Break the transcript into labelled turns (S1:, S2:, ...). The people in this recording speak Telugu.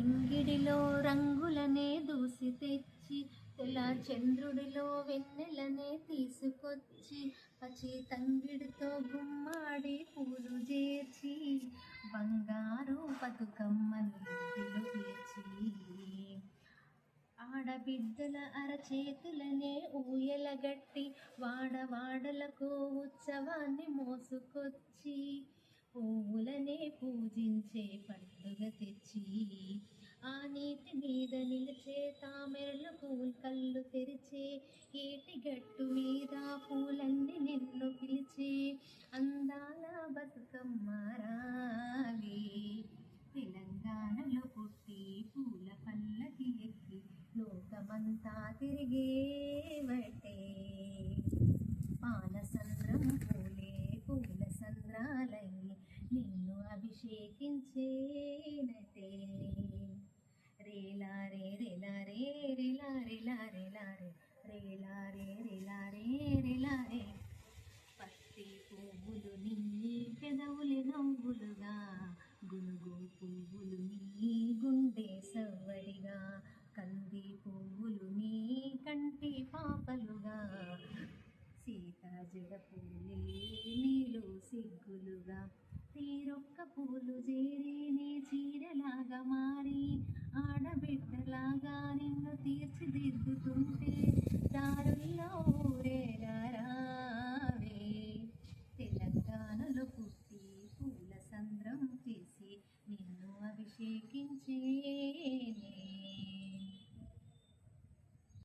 S1: సింగిడిలో రంగులనే దూసి తెచ్చి తెల్ల చంద్రుడిలో వెన్నెలనే తీసుకొచ్చి పచ్చి తంగిడితో గుమ్మాడి పూలు చేర్చి బంగారు బతుకమ్మని ఇంటిలో పేర్చి ఆడబిడ్డల అరచేతులనే ఊయలగట్టి వాడవాడలకు ఉత్సవాన్ని మోసుకొచ్చి పువ్వులనే పూజించే పండుగ తెచ్చి ఆ నీటి మీద నిలిచే తామెరలు పూలు కళ్ళు తెరిచే ఏటి గట్టు మీద పూలన్నీ నిన్ను పిలిచే అందాల బతుకమ్మ రావే తెలంగాణలో పుట్టి పూల పల్లకి ఎక్కి లోకమంతా తిరిగేవటే పాలసంద్రం పూలే పూల సంద్రాలై నిన్ను అభిషేకించేనటే రేలారే రేలారే రేలా రేలా రేలారే రేలారే రేలారే రేలారే పత్తి పువ్వులు నీ పెదవులు నవ్వులుగా గునుగు పువ్వులు నీ గుండె సవ్వడిగా కంది పువ్వులు నీ కంటి పాపలుగా సీత జడ పూలే నీలు సిగ్గులుగా తీరొక్క పూలు చేరి నీ చీరలాగా మారి ఆడబిడ్డలాగా నిన్ను తీర్చిదిద్దుతుంటే దారుల్లో